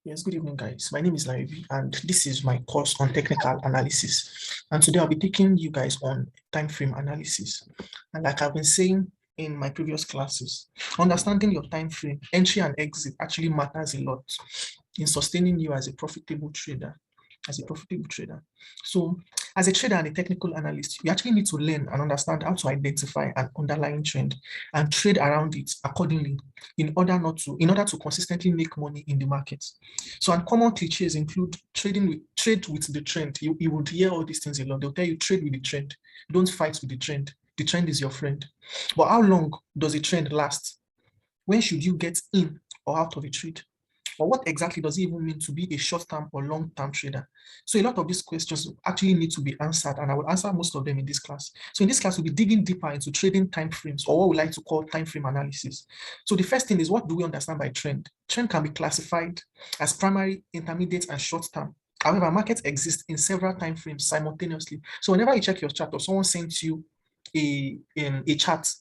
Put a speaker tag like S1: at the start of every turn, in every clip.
S1: Yes, good evening, guys. My name is Laivi, and this is my course on technical analysis. And today I'll be taking you guys on time frame analysis. And like I've been saying in my previous classes, understanding your time frame, entry and exit actually matters a lot in sustaining you as a profitable trader. So as a trader and a technical analyst, you actually need to learn and understand how to identify an underlying trend and trade around it accordingly in order to consistently make money in the market. So uncommon cliches include trade with the trend. You would hear all these things a lot. They'll tell you trade with the trend. Don't fight with the trend. The trend is your friend. But how long does a trend last? When should you get in or out of a trade? Or what exactly does it even mean to be a short-term or long-term trader? So a lot of these questions actually need to be answered, and I will answer most of them in this class. So in this class, we'll be digging deeper into trading timeframes, or what we like to call time frame analysis. So the first thing is, what do we understand by trend? Trend can be classified as primary, intermediate, and short-term. However, markets exist in several time frames simultaneously. So whenever you check your chart or someone sends you a chart,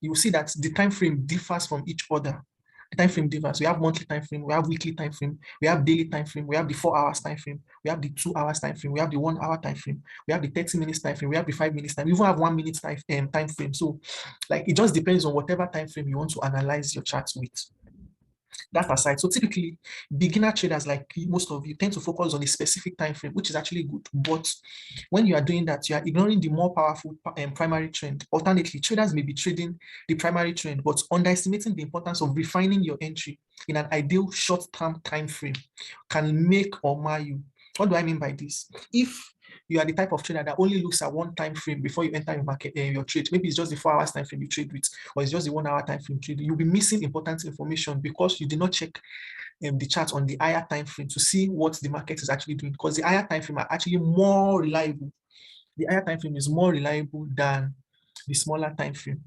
S1: you will see that the time frame differs from each other. The time frame differs. We have monthly time frame, we have weekly time frame, we have daily time frame, we have the 4 hours time frame, we have the 2 hours time frame, we have the 1 hour time frame, we have the 30 minutes time frame, we have the 5 minutes time, we even have 1 minute time frame. So like it just depends on whatever time frame you want to analyze your charts with. That aside, so typically beginner traders like most of you tend to focus on a specific time frame, which is actually good. But when you are doing that, you are ignoring the more powerful primary trend. Alternately, traders may be trading the primary trend, but underestimating the importance of refining your entry in an ideal short-term time frame can make or mar you. What do I mean by this? If you are the type of trader that only looks at one time frame before you enter your market, your trade, maybe it's just the 4 hours time frame you trade with, or it's just the 1 hour time frame trade, you'll be missing important information because you did not check the chart on the higher time frame to see what the market is actually doing, because the higher time frame are actually more reliable. The higher time frame is more reliable than the smaller time frame.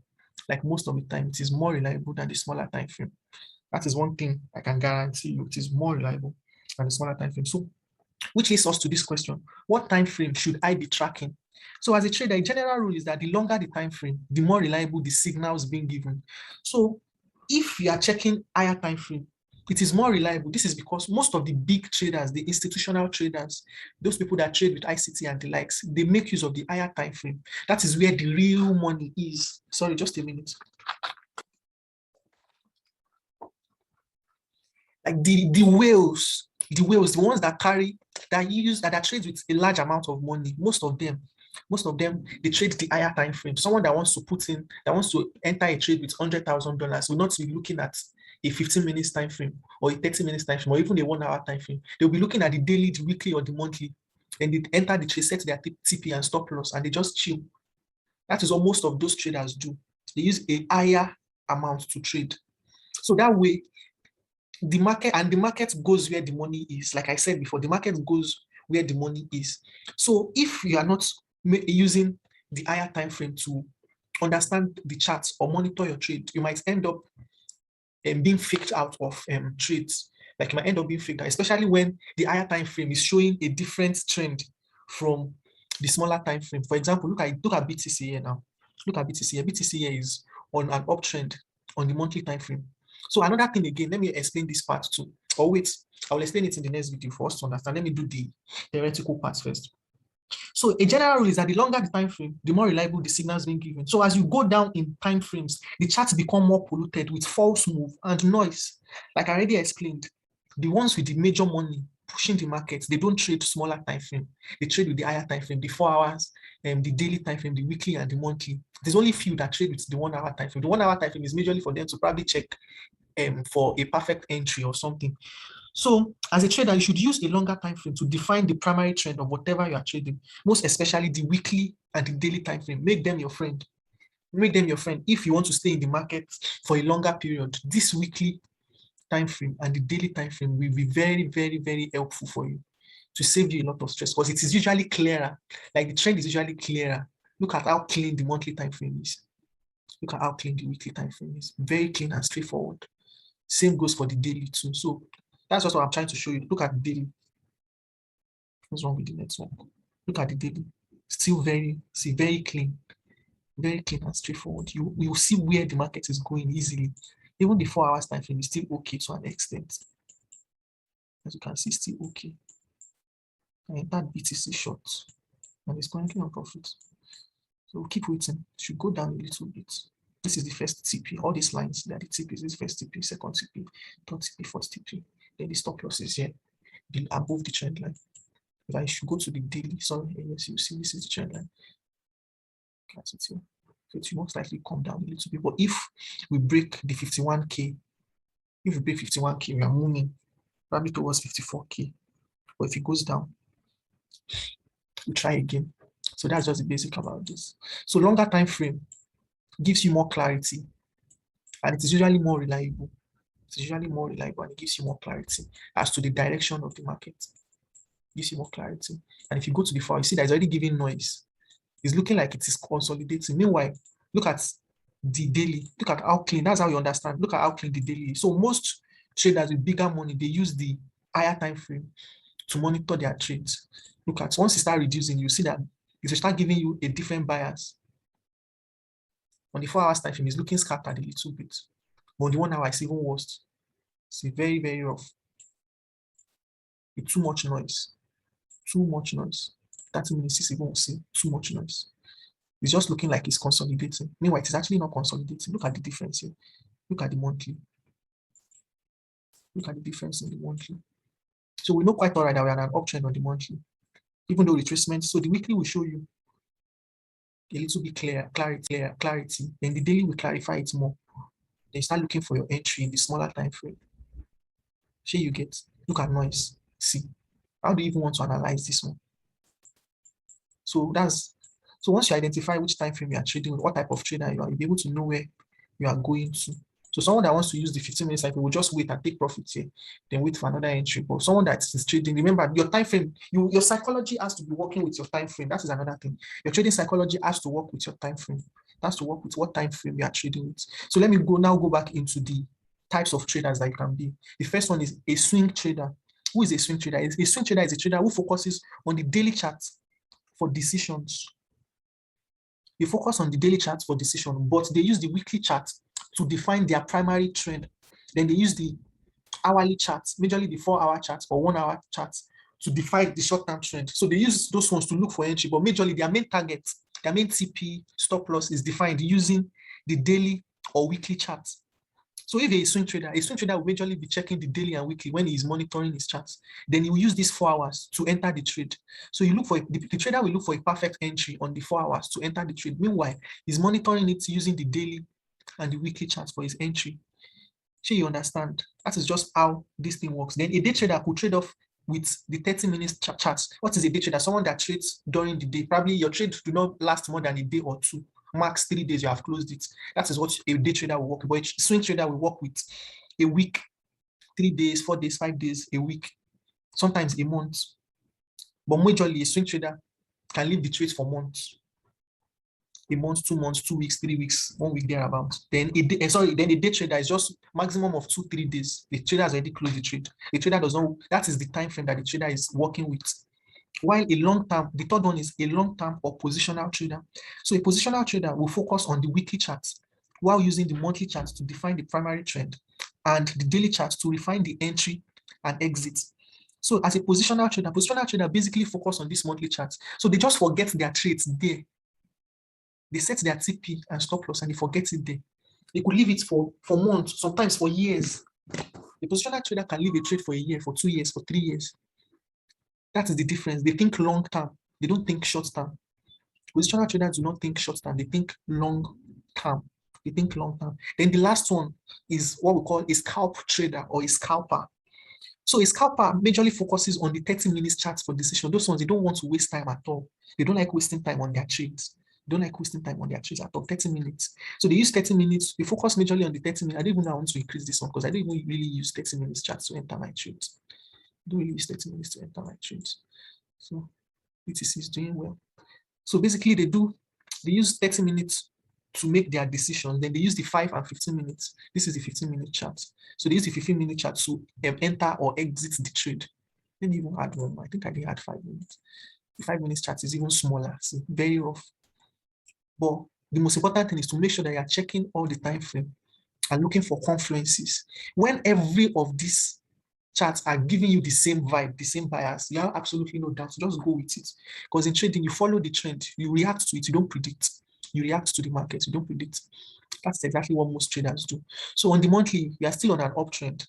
S1: Like most of the time, it is more reliable than the smaller time frame. That is one thing I can guarantee you. It is more reliable than the smaller time frame. So which leads us to this question: what time frame should I be tracking? So as a trader, a general rule is that the longer the time frame, the more reliable the signals being given. So if you are checking higher time frame, it is more reliable. This is because most of the big traders, the institutional traders, those people that trade with ICT and the likes, they make use of the higher time frame. That is where the real money is. Sorry, just a minute. Like the whales, the ones that trade with a large amount of money, most of them, they trade the higher time frame. Someone that wants to enter a trade with $100,000 will not be looking at a 15 minutes time frame or a 30 minutes time frame or even a 1 hour time frame. They'll be looking at the daily, the weekly, or the monthly, and they enter the trade, set their TP and stop loss, and they just chill. That is what most of those traders do. They use a higher amount to trade. So that way, the market goes where the money is. Like I said before, the market goes where the money is. So if you are not using the higher time frame to understand the charts or monitor your trade, you might end up being faked out of trades. Like you might end up being faked out, especially when the higher time frame is showing a different trend from the smaller time frame. For example, look at BTC here now. Look at BTC here. BTC here is on an uptrend on the monthly time frame. So another thing again, let me explain this part too. Or wait, I will explain it in the next video for us to understand. Let me do the theoretical part first. So a general rule is that the longer the time frame, the more reliable the signals being given. So as you go down in time frames, the charts become more polluted with false move and noise. Like I already explained, the ones with the major money pushing the market, they don't trade smaller time frame. They trade with the higher time frame, the 4 hours, the daily time frame, the weekly and the monthly. There's only few that trade with the 1 hour time frame. The 1 hour time frame is majorly for them to probably check for a perfect entry or something. So as a trader, you should use a longer time frame to define the primary trend of whatever you are trading, most especially the weekly and the daily time frame. Make them your friend. Make them your friend if you want to stay in the market for a longer period. This weekly time frame and the daily time frame will be very, very, very helpful for you to save you a lot of stress, because it is usually clearer. Like the trend is usually clearer. Look at how clean the monthly time frame is. Look at how clean the weekly time frame is. Very clean and straightforward. Same goes for the daily too. So that's just what I'm trying to show you. Look at the daily. What's wrong with the network? Look at the daily. Still very clean. Very clean and straightforward. You will see where the market is going easily. Even the 4 hours time frame is still okay to an extent. As you can see, still okay. I entered BTC short, and it's currently on profit. So we'll keep waiting. It should go down a little bit. This is the first TP. All these lines, they are the TPs. This is first TP, second TP, third TP, fourth TP. Then the stop loss is here, above the trend line. If I should go to the daily, sorry, yes, you see this is the trend line. That's it here. So it will most likely come down a little bit. But if we break the 51K, if we break 51K, we are moving probably towards 54K. But if it goes down, we try again. So that's just the basic about this. So longer time frame gives you more clarity, and it is usually more reliable. It's usually more reliable, and it gives you more clarity as to the direction of the market. It gives you more clarity. And if you go to the file, you see that it's already giving noise. It's looking like it is consolidating. Meanwhile, look at the daily. Look at how clean. That's how you understand. Look at how clean the daily is. So most traders with bigger money, they use the higher time frame to monitor their trades. Look at, once you start reducing, you see that it will start giving you a different bias. On the 4 hours time frame, it's looking scattered a little bit. But on the 1 hour, it's even worse. It's very, very rough. With too much noise. Too much noise. 30 minutes is even see too much noise. It's just looking like it's consolidating. Meanwhile, it's actually not consolidating. Look at the difference here. Look at the monthly. Look at the difference in the monthly. So we know quite all right that we are on an uptrend on the monthly, even though retracement. So the weekly will show you a little bit clarity. Then the daily will clarify it more. Then you start looking for your entry in the smaller time frame. Here you get. Look at noise. See. How do you even want to analyze this one? So once you identify which time frame you are trading with, what type of trader you are, you'll be able to know where you are going to. So someone that wants to use the 15-minute cycle will just wait and take profits here, then wait for another entry. But someone that is trading, remember your time frame, your psychology has to be working with your time frame. That is another thing. Your trading psychology has to work with your time frame. It has to work with what time frame you are trading with. So let me go back into the types of traders that you can be. The first one is a swing trader. Who is a swing trader? A swing trader is a trader who focuses on the daily chart for decisions. They focus on the daily chart for decision, but they use the weekly chart to define their primary trend. Then they use the hourly charts, majorly the 4-hour charts or 1-hour charts, to define the short-term trend. So they use those ones to look for entry, but majorly their main target, their main TP stop loss is defined using the daily or weekly charts. So if a swing trader will majorly be checking the daily and weekly when he is monitoring his charts. Then he will use these 4 hours to enter the trade. So you look for the trader will look for a perfect entry on the 4 hours to enter the trade. Meanwhile, he's monitoring it using the daily and the weekly charts for his entry. So you understand? That is just how this thing works. Then a day trader could trade off with the 30-minute charts. What is a day trader? Someone that trades during the day. Probably your trades do not last more than a day or two. Max 3 days, you have closed it. That is what a day trader will work with. But a swing trader will work with a week, 3 days, 4 days, 5 days, a week, sometimes a month. But majorly, a swing trader can leave the trades for months. A month, 2 months, 2 weeks, 3 weeks, 1 week thereabouts. Then a day trader is just maximum of 2-3 days. The trader has already closed the trade. The trader does not, that is the time frame that the trader is working with. While a long-term, the third one is a long-term or positional trader. So a positional trader will focus on the weekly charts while using the monthly charts to define the primary trend and the daily charts to refine the entry and exit. So as a positional trader basically focus on these monthly charts. So they just forget their trades there. They set their TP and stop loss and they forget it there. They could leave it for months, sometimes for years. The positional trader can leave a trade for a year, for 2 years, for 3 years. That is the difference. They think long term. They don't think short term. Positional traders do not think short term. They think long term. They think long term. Then the last one is what we call a scalp trader or a scalper. So a scalper majorly focuses on the 30-minute charts for decision. Those ones, they don't want to waste time at all. They don't like wasting time on their trades. They don't like wasting time on their trades at all. 30 minutes. So they use 30 minutes. They focus majorly on the 30 minutes. I don't even know I want to increase this one because I don't even really use 30 minutes charts to enter my trades. I don't really use 30 minutes to enter my trades. So BTC is doing well. So basically they use 30 minutes to make their decision. Then they use the 5 and 15 minutes. This is the 15-minute chart. So they use the 15-minute chart to enter or exit the trade. Let me even add one more. I think I did add 5 minutes. The 5 minutes chart is even smaller. See, very rough. But the most important thing is to make sure that you are checking all the time frame and looking for confluences. When every of these charts are giving you the same vibe, the same bias, you have absolutely no doubt. Just go with it. Because in trading, you follow the trend, you react to it, you don't predict. You react to the market, you don't predict. That's exactly what most traders do. So on the monthly, you are still on an uptrend.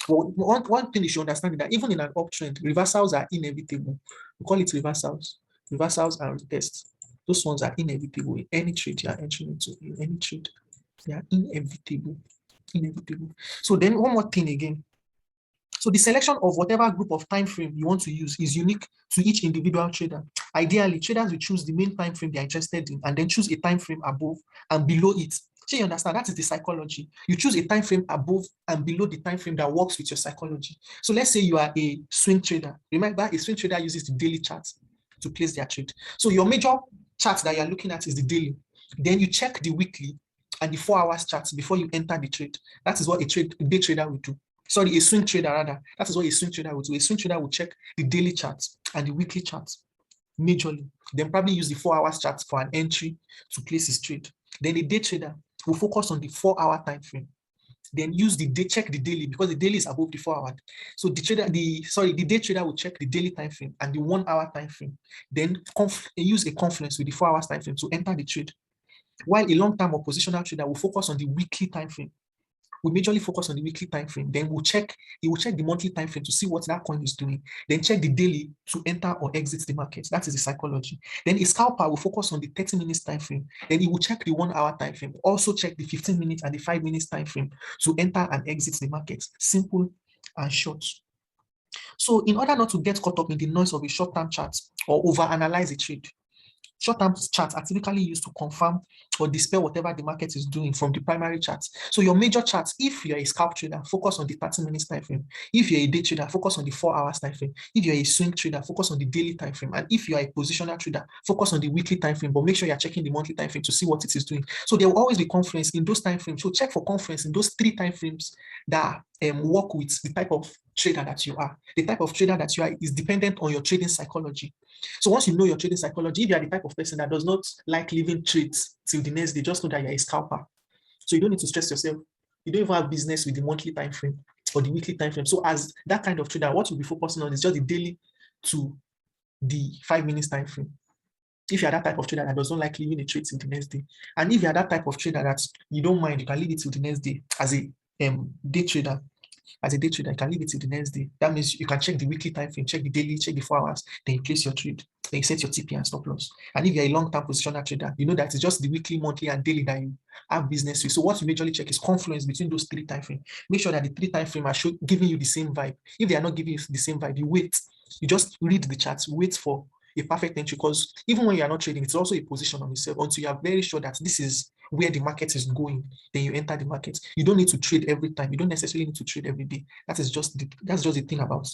S1: Well, one thing you should understand is that even in an uptrend, reversals are inevitable. We call it reversals. Reversals and retests. Those ones are inevitable in any trade you are entering into. In any trade, they are inevitable. Inevitable. So then one more thing again. So the selection of whatever group of time frame you want to use is unique to each individual trader. Ideally, traders will choose the main time frame they're interested in and then choose a time frame above and below it. So you understand, that is the psychology. You choose a time frame above and below the time frame that works with your psychology. So let's say you are a swing trader. Remember, a swing trader uses the daily chart to place their trade. So your major chart that you're looking at is the daily. Then you check the weekly and the 4 hours charts before you enter the trade. That is what a day trader will do. Sorry, a swing trader rather. That is what a swing trader will do. A swing trader will check the daily charts and the weekly charts majorly. Then probably use the 4 hours chart for an entry to place his trade. Then a day trader will focus on the 4-hour time frame. Then use the day, check the daily because the daily is above the 4 hour. So the day trader will check the daily time frame and the 1 hour time frame. Then use a confluence with the 4 hours time frame to enter the trade. While a long-term or positional trader will focus on the weekly time frame. We majorly focus on the weekly time frame. Then he will check the monthly time frame to see what that coin is doing. Then check the daily to enter or exit the market. That is the psychology. Then a scalper will focus on the 30 minutes time frame. Then he will check the 1 hour time frame. Also check the 15 minutes and the 5 minutes time frame to enter and exit the market. Simple and short. So in order not to get caught up in the noise of a short-term chart or overanalyze a trade, short-term charts are typically used to confirm or dispel whatever the market is doing from the primary charts. So your major charts, if you're a scalp trader, focus on the 30 minutes time frame. If you're a day trader, focus on the 4 hours time frame. If you're a swing trader, focus on the daily time frame. And if you're a positional trader, focus on the weekly time frame, but make sure you're checking the monthly time frame to see what it is doing. So there will always be confluence in those time frames. So check for confluence in those 3 time frames that work with the type of trader that you are. The type of trader that you are is dependent on your trading psychology. So once you know your trading psychology, if you are the type of person that does not like leaving trades till the next day, just know that you're a scalper. So you don't need to stress yourself. You don't even have business with the monthly time frame or the weekly time frame. So as that kind of trader, what you'll be focusing on is just the daily to the 5 minutes time frame. If you are that type of trader that does not like leaving a trade till the next day, and if you are that type of trader that you don't mind, you can leave it till the next day as a day trader. As a day trader, you can leave it till the next day. That means you can check the weekly time frame, check the daily, check the 4 hours, then you place your trade, then you set your TP and stop loss. And if you're a long-term positional trader, you know that it's just the weekly, monthly, and daily that you have business with. So what you majorly check is confluence between those 3 time frames. Make sure that the 3 time frames are giving you the same vibe. If they are not giving you the same vibe, you wait. You just read the charts, wait for a perfect entry, because even when you are not trading, it's also a position on yourself until you are very sure that this is where the market is going. Then you enter the market. You don't need to trade every time. You don't necessarily need to trade every day. That's just the thing about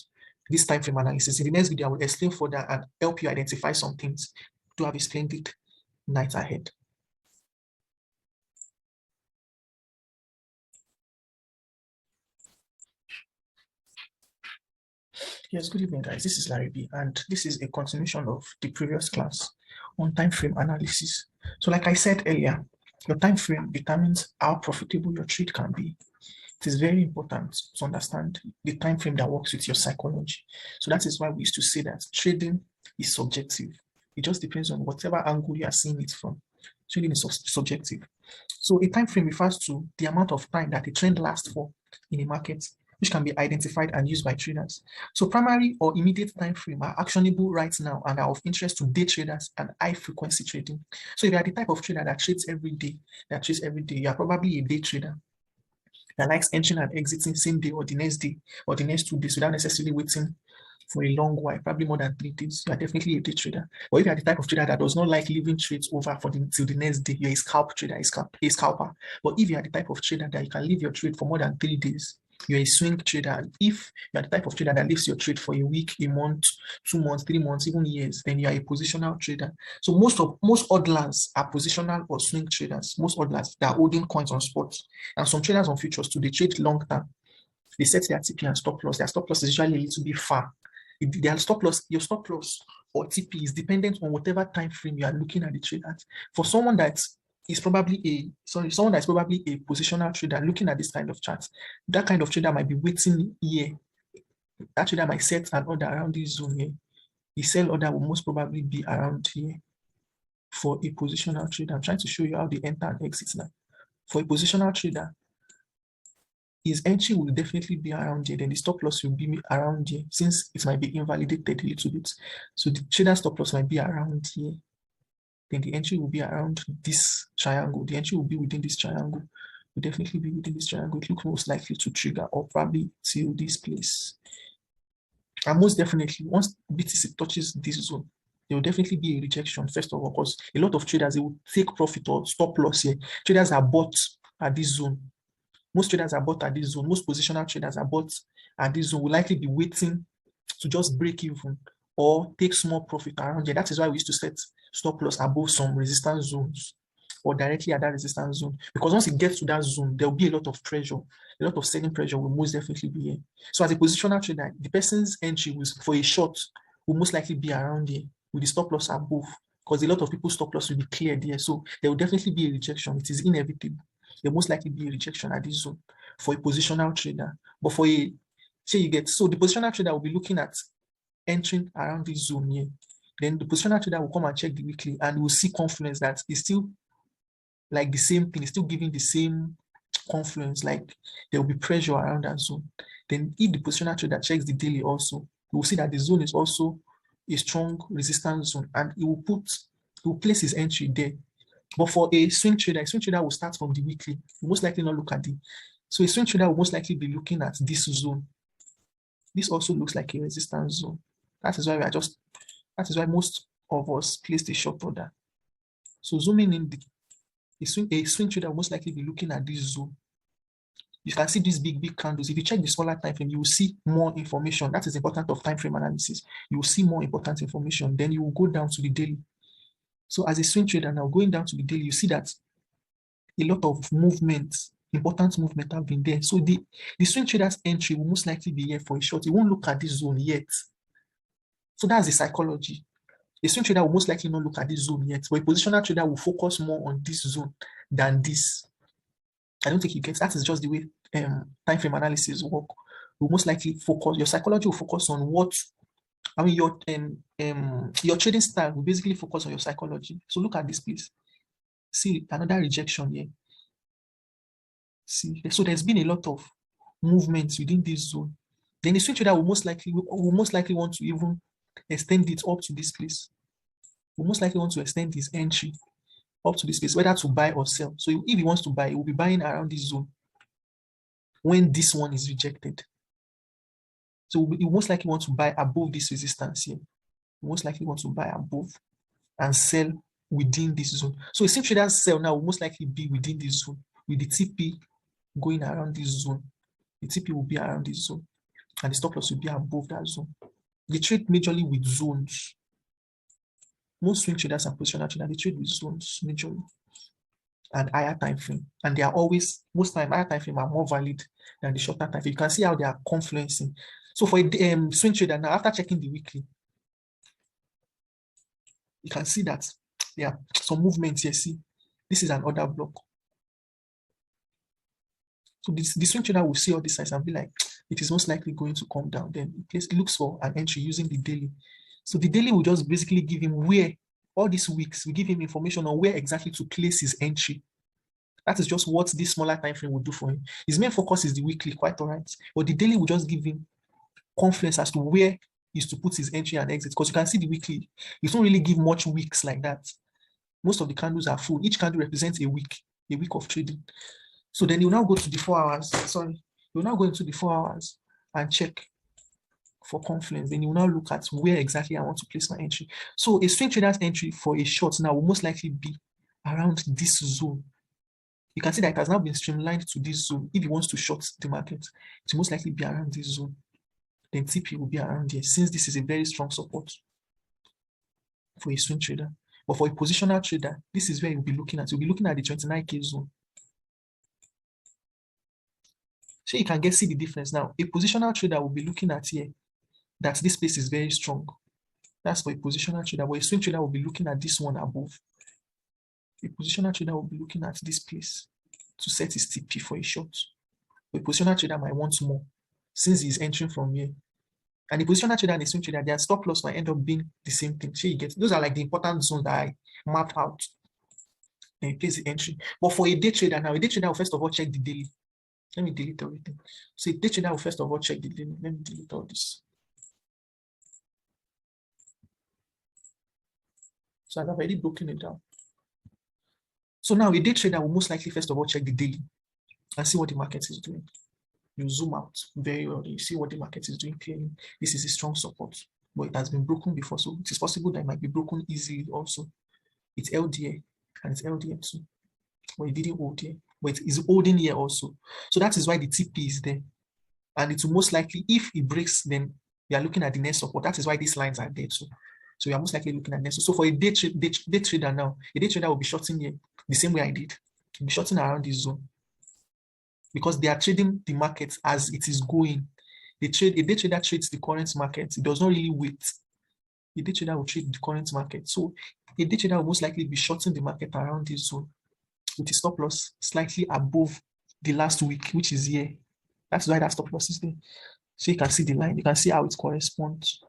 S1: this time frame analysis. In the next video, I will explain further and help you identify some things. To have a splendid night ahead. Yes, good evening, guys. This is Larry B, and this is a continuation of the previous class on time frame analysis. So like I said earlier, your time frame determines how profitable your trade can be. It is very important to understand the time frame that works with your psychology. So that is why we used to say that trading is subjective. It just depends on whatever angle you are seeing it from. Trading is subjective. So a time frame refers to the amount of time that a trend lasts for in a market, which can be identified and used by traders. So primary or immediate time frame are actionable right now and are of interest to day traders and high frequency trading. So if you are the type of trader that trades every day, you are probably a day trader that likes entering and exiting same day or the next day or the next 2 days without necessarily waiting for a long while, probably more than 3 days. You are definitely a day trader. But if you are the type of trader that does not like leaving trades over till the next day, you're a scalp trader, a scalper. But if you are the type of trader that you can leave your trade for more than 3 days, you're a swing trader. And if you are the type of trader that leaves your trade for a week, a month, 2 months, 3 months, even years, then you are a positional trader. So most hodlers are positional or swing traders. Most hodlers that are holding coins on spot, and some traders on futures too. They trade long term. They set their TP and stop loss. Their stop loss is usually a little bit far. Your stop loss or TP is dependent on whatever time frame you are looking at the trade at. For someone that is probably a positional trader looking at this kind of chart, that kind of trader might be waiting here That trader might set an order around this zone here. The sell order will most probably be around here for a positional trader. I'm trying to show you how they enter and exit now. For a positional trader, his entry will definitely be around here. Then the stop loss will be around here, since it might be invalidated a little bit. So the trader stop loss might be around here. Then the entry will be around this triangle. The entry will be within this triangle. Will definitely be within this triangle. It looks most likely to trigger, or probably till this place. And most definitely, once BTC touches this zone, there will definitely be a rejection, first of all, because a lot of traders, they will take profit or stop loss here. Traders are bought at this zone. Most traders are bought at this zone. Most positional traders are bought at this zone. Will likely be waiting to just break even or take small profit around here. That is why we used to set stop loss above some resistance zones or directly at that resistance zone. Because once it gets to that zone, there will be a lot of pressure. A lot of selling pressure will most definitely be here. So as a positional trader, the person's entry for a short will most likely be around here with the stop loss above, because a lot of people's stop loss will be cleared here. So there will definitely be a rejection. It is inevitable. There will most likely be a rejection at this zone for a positional trader. But for a, say you get, so the positional trader will be looking at entering around this zone here. Then the positional trader will come and check the weekly and will see confluence that is still like the same thing, it's still giving the same confluence, like there will be pressure around that zone. Then if the positional trader checks the daily also, you will see that the zone is also a strong resistance zone, and he will place his entry there. But for a swing trader will start from the weekly. He will most likely not look at the. So a swing trader will most likely be looking at this zone. This also looks like a resistance zone. That is why most of us place the short order. So zooming in, a swing trader will most likely be looking at this zone. You can see these big candles. If you check the smaller time frame, you will see more information. That is important of time frame analysis. You will see more important information. Then you will go down to the daily. So as a swing trader now, going down to the daily, you see that a lot of movements, important movement have been there. So the swing trader's entry will most likely be here for a short. He won't look at this zone yet. So that's the psychology. A swing trader will most likely not look at this zone yet, but a positional trader will focus more on this zone than this. I don't think you get that. Is just the way time frame analysis work. Will most likely focus, your psychology will focus on what, I mean, your trading style will basically focus on your psychology. So look at this, please. See another rejection here. See, so there's been a lot of movements within this zone. Then the swing trader will most likely want to even extend it up to this place. Will most likely want to extend his entry up to this place, whether to buy or sell. So if he wants to buy, he will be buying around this zone when this one is rejected. So you most likely want to buy above this resistance here. You most likely want to buy above and sell within this zone. So a swing trader's sell now will most likely be within this zone with the TP going around this zone. The TP will be around this zone and the stop loss will be above that zone. They trade majorly with zones. Most swing traders and positional traders, they trade with zones majorly and higher time frame. And they are always, most time, higher time frame are more valid than the shorter time frame. You can see how they are confluencing. So for a swing trader now, after checking the weekly, you can see that there are some movements here. See, this is an order block. So the swing trader will see all these signs and be like, it is most likely going to come down. Then it looks for an entry using the daily. So the daily will just basically give him where, all these weeks, we give him information on where exactly to place his entry. That is just what this smaller time frame will do for him. His main focus is the weekly, quite all right. But the daily will just give him confidence as to where is to put his entry and exit. Because you can see the weekly, it don't really give much weeks like that. Most of the candles are full. Each candle represents a week of trading. So then you now go to the 4 hours. Sorry, you'll now go into the 4 hours and check for confluence. Then you will now look at where exactly I want to place my entry. So a swing trader's entry for a short now will most likely be around this zone. You can see that it has now been streamlined to this zone. If he wants to short the market, it will most likely be around this zone. Then TP will be around here, since this is a very strong support for a swing trader. But for a positional trader, this is where you'll be looking at. You'll be looking at the 29K zone. So you can see the difference now. A positional trader will be looking at here that this space is very strong. That's for a positional trader. But a swing trader will be looking at this one above. A positional trader will be looking at this place to set his TP for a short. But a positional trader might want more, since he's entering from here. And the positional trader and the swing trader, their stop loss might end up being the same thing. So you get, those are like the important zones that I mapped out. Then you place the entry. But for a day trader now, a day trader will first of all check the daily. Let me delete everything. So a day trader will first of all check the daily. Let me delete all this. So I've already broken it down. So now a day trader will most likely first of all check the daily and see what the market is doing. You zoom out very well, you see what the market is doing clearly. This is a strong support, but it has been broken before, so it is possible that it might be broken easily also. It's LDA and it's LDM too, but it didn't hold here, but it is holding here also. So that is why the TP is there, and it will most likely, if it breaks, then we are looking at the next support. That is why these lines are there too. So we are most likely looking at next. So for a day trader now, a day trader will be shorting here the same way I did. He'll be shorting around this zone, because they are trading the market as it is going. A day trader trades the current market. It does not really wait. A day trader will trade the current market. So a day trader will most likely be shorting the market around this zone with a stop loss slightly above the last week, which is here. That's why that stop loss is there. So you can see the line. You can see how it corresponds. You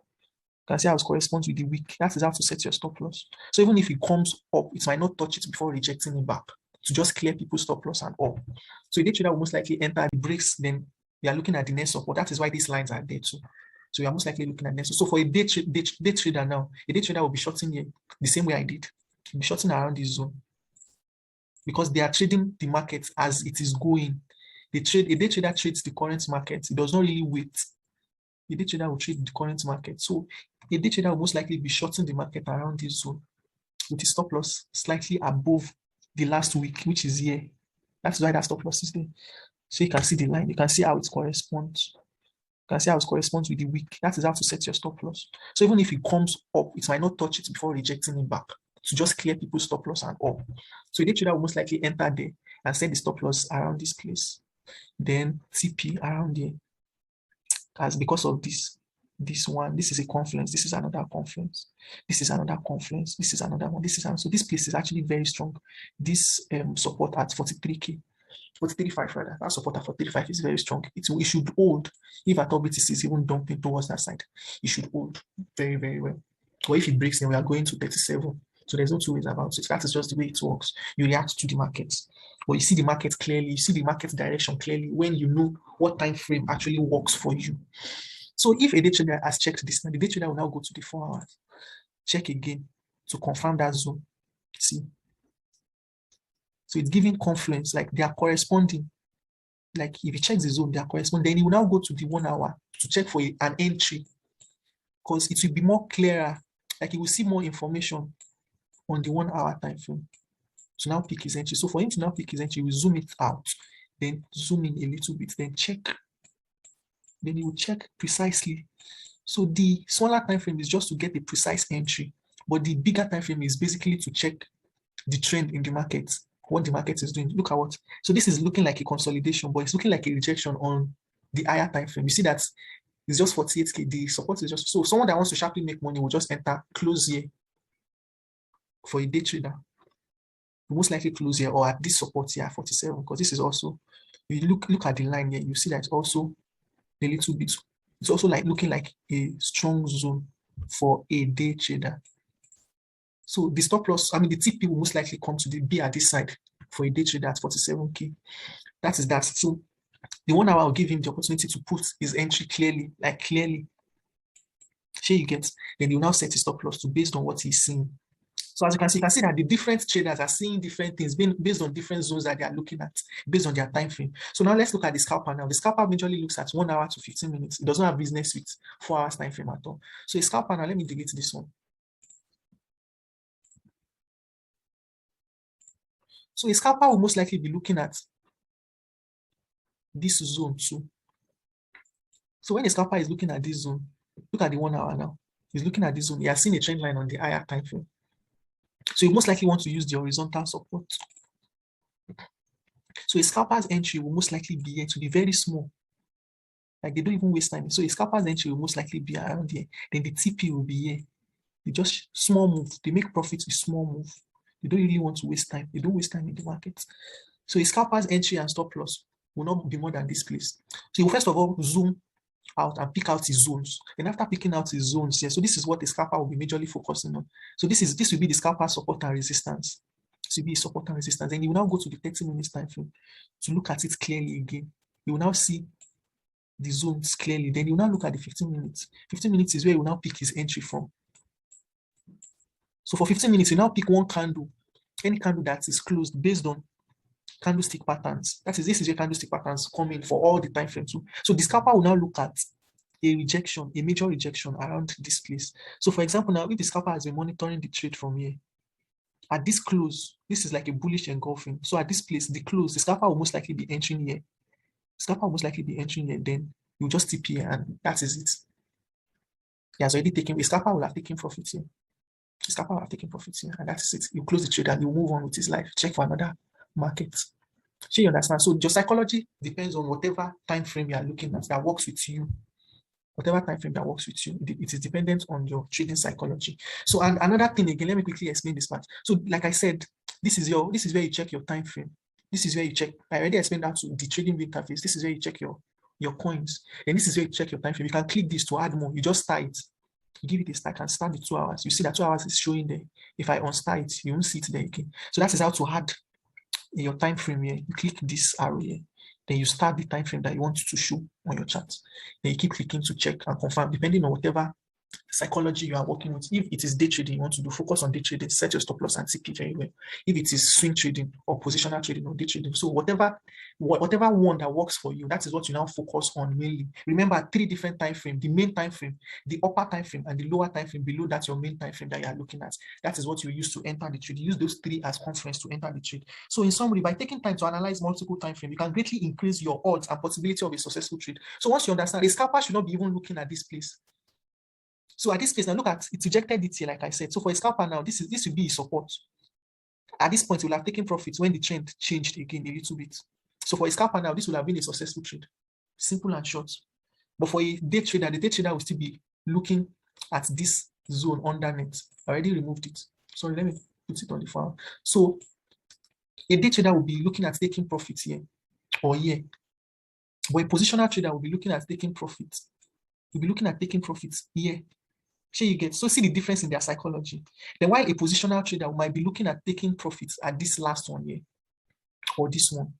S1: can see how it corresponds with the week. That is how to set your stop loss. So even if it comes up, it might not touch it before rejecting it back, to just clear people's stop loss and all. So a day trader will most likely enter the breaks, then we are looking at the next support. That is why these lines are there too. So we are most likely looking at next. So for a day trader now, a day trader will be shorting here the same way I did. He'll be shorting around this zone, because they are trading the market as it is going. A day trader trades the current market. It does not really wait. A day trader will trade the current market. So a day trader will most likely be shorting the market around this zone with a stop loss slightly above the last week, which is here. That's why that stop loss is there. So you can see the line. You can see how it corresponds. You can see how it corresponds with the week. That is how to set your stop loss. So even if it comes up, it might not touch it before rejecting it back, to just clear people's stop loss and all. So a day trader will most likely enter there and set the stop loss around this place. Then TP around here. As because of this one, this is a confluence, this is another confluence, this is another confluence, this is another one, this is another. So this place is actually very strong. This support at 43k, 43.5 rather, that support at 45 is very strong. It should hold. If at all BTC is even dumping towards that side, it should hold very, very well. Or if it breaks, then we are going to 37. So there's no two ways about it. That is just the way it works. You react to the markets, or you see the market clearly, you see the market direction clearly when you know what time frame actually works for you. So if a day trader has checked this, the day trader will now go to the 4 hours, check again to confirm that zone. See, so it's giving confluence, like they are corresponding. Like if he checks the zone, they are corresponding. Then he will now go to the 1 hour to check for an entry, because it will be more clearer. Like he will see more information on the 1 hour time frame to now pick his entry. So for him to now pick his entry, we zoom it out, then zoom in a little bit, then check. Then he will check precisely. So the smaller time frame is just to get a precise entry, but the bigger time frame is basically to check the trend in the market, what the market is doing. Look at what. So this is looking like a consolidation, but it's looking like a rejection on the higher time frame. You see that it's just 48k. The support is just, so someone that wants to sharply make money will just enter close here. For a day trader, most likely close here or at this support here, 47, because this is also, you look at the line here, you see that it's also a little bit, it's also like looking like a strong zone for a day trader. So the stop loss, I mean the TP will most likely come to be at this side for a day trader at 47k. That is that. So the 1 hour will give him the opportunity to put his entry clearly, like clearly. Sure you get, then he will now set his stop loss to based on what he's seeing. So as you can see that the different traders are seeing different things based on different zones that they are looking at, based on their time frame. So now let's look at the scalper now. The scalper majorly looks at 1 hour to 15 minutes. It does not have business with 4 hours time frame at all. So a scalper now, let me delete this one. So a scalper will most likely be looking at this zone too. So when a scalper is looking at this zone, look at the 1 hour now. He's looking at this zone. He has seen a trend line on the higher time frame. So you most likely want to use the horizontal support. So a scalper's entry will most likely be here to be very small. Like they don't even waste time. So a scalper's entry will most likely be around here. Then the TP will be here. They just small move. They make profits with small move. They don't really want to waste time. They don't waste time in the market. So a scalper's entry and stop loss will not be more than this place. So you first of all zoom out and pick out his zones. Then after picking out his zones, yeah, so this is what the scalper will be majorly focusing on. So this will be the scalper support and resistance. This will be support and resistance. Then you will now go to the 30 minutes time frame to look at it clearly again. You will now see the zones clearly. Then you will now look at the 15 minutes. 15 minutes is where you will now pick his entry from. So for 15 minutes, you now pick one candle, any candle that is closed based on candlestick patterns. This is where candlestick patterns come in for all the time frames. So the scalper will now look at a rejection, a major rejection around this place. So for example, now if the scalper has been monitoring the trade from here, at this close, this is like a bullish engulfing. So at this place, the close, the scalper will most likely be entering here. Scalper will most likely be entering here, then you just tip here, and that is it. He has already taken, the scalper will have taken profits here. The scalper will have taken profits here, and that is it. You close the trade and you move on with his life. Check for another market. So you understand? So your psychology depends on whatever time frame you are looking at that works with you. Whatever time frame that works with you, it is dependent on your trading psychology. So, and another thing again, let me quickly explain this part. So, like I said, this is where you check your time frame. This is where you check. I already explained that to the trading interface. This is where you check your coins. And this is where you check your time frame. You can click this to add more. You just start it. You give it a start and start the 2 hours. You see that 2 hours is showing there. If I unstart it, you won't see it there again. So that is how to add your time frame here. You click this arrow here. Then you start the time frame that you want to show on your chart. Then you keep clicking to check and confirm, depending on whatever psychology you are working with. If it is day trading, you want to do focus on day trading, set your stop loss and CP very well. If it is swing trading or positional trading or day trading, so whatever one that works for you, that is what you now focus on mainly. Remember 3 different time frames: the main time frame, the upper time frame, and the lower time frame below that your main time frame that you are looking at. That is what you use to enter the trade. You use those 3 as conference to enter the trade. So in summary, by taking time to analyze multiple time frames, you can greatly increase your odds and possibility of a successful trade. So once you understand, a scalper should not be even looking at this place. So at this place, now look at it, rejected it here, like I said. So for a scalper now, this will be support. At this point, you will have taken profits when the trend changed again a little bit. So for a scalper now, this will have been a successful trade. Simple and short. But for a day trader, the day trader will still be looking at this zone underneath. I already removed it. Sorry, let me put it on the file. So a day trader will be looking at taking profits here or here. But a positional trader will be looking at taking profits. You'll be looking at taking profits here. Sure, you get. So see the difference in their psychology. Then while a positional trader might be looking at taking profits at this last one here or this one.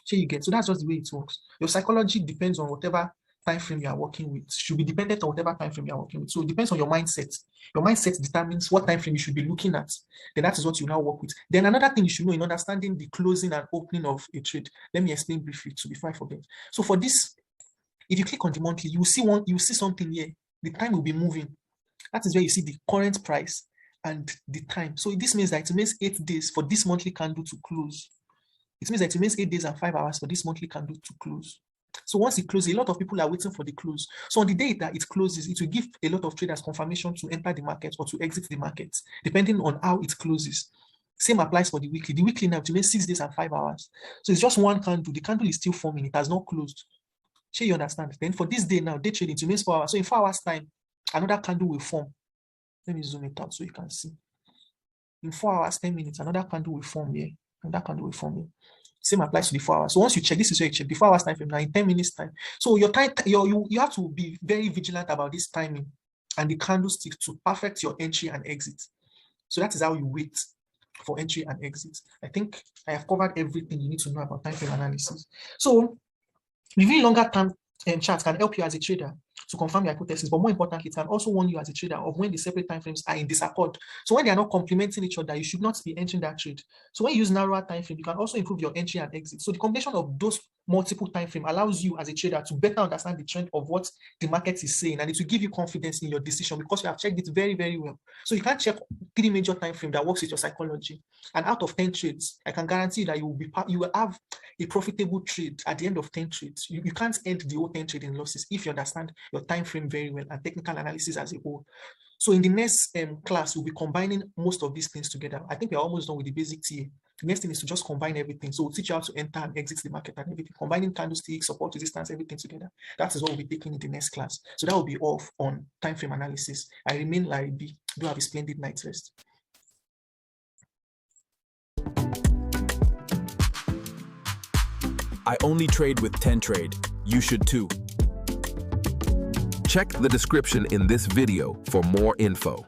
S1: Sure, you get. So that's just the way it works. Your psychology depends on whatever time frame you are working with. Should be dependent on whatever time frame you are working with. So it depends on your mindset. Your mindset determines what time frame you should be looking at. Then that is what you now work with. Then another thing you should know in understanding the closing and opening of a trade. Let me explain briefly too before I forget. So for this, if you click on the monthly, you will see something here. The time will be moving. That is where you see the current price and the time. So this means that it means 8 days for this monthly candle to close. It means that it means 8 days and 5 hours for this monthly candle to close. So once it closes, a lot of people are waiting for the close. So on the day that it closes, it will give a lot of traders confirmation to enter the market or to exit the market, depending on how it closes. Same applies for the weekly. The weekly now, it means 6 days and 5 hours. So it's just one candle. The candle is still forming. It has not closed. Sure, you understand? Then for this day now, day trading, it means 4 hours. So in 4 hours time, another candle will form. Let me zoom it out so you can see. In 4 hours, 10 minutes, another candle will form here. Another candle will form here. Same applies to the 4 hours. So once you check, this is where you check the 4 hours time frame now in 10 minutes time. So your time, you have to be very vigilant about this timing and the candlestick to perfect your entry and exit. So that is how you wait for entry and exit. I think I have covered everything you need to know about time frame analysis. So reviewing longer term charts can help you as a trader to confirm your hypothesis, but more importantly, it can also warn you as a trader of when the separate time frames are in disaccord. So when they are not complementing each other, you should not be entering that trade. So when you use narrower time frame, you can also improve your entry and exit. So the combination of those multiple time frame allows you as a trader to better understand the trend of what the market is saying, and it will give you confidence in your decision because you have checked it very, very well. So you can't check 3 major time frame that works with your psychology. And out of 10 trades, I can guarantee that you will have a profitable trade at the end of 10 trades. You can't end the whole 10 trading losses if you understand your time frame very well and technical analysis as a whole. So in the next class, we'll be combining most of these things together. I think we're almost done with the basic TA. The next thing is to just combine everything. So we'll teach you how to enter and exit the market and everything, combining candlesticks, support, resistance, everything together. That is what we'll be taking in the next class. So that will be all on time frame analysis. I remain Larry B. Do have a splendid night's rest.
S2: I only trade with TENTRADE. You should too. Check the description in this video for more info.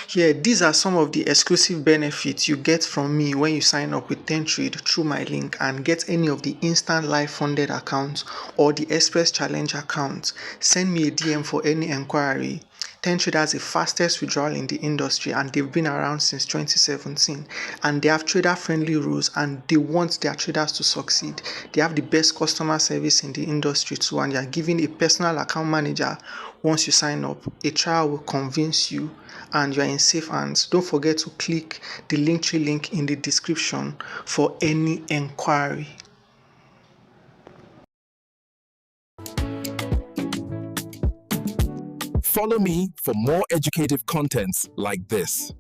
S1: Here, these are some of the exclusive benefits you get from me when you sign up with TENTRADE through my link and get any of the instant live funded accounts or the Express Challenge accounts. Send me a DM for any enquiry. TENTRADE has the fastest withdrawal in the industry and they've been around since 2017, and they have trader friendly rules and they want their traders to succeed. They have the best customer service in the industry too, and they are giving a personal account manager once you sign up. A trial will convince you and you are in safe hands. Don't forget to click the Linktree link in the description for any enquiry.
S2: Follow me for more educative contents like this.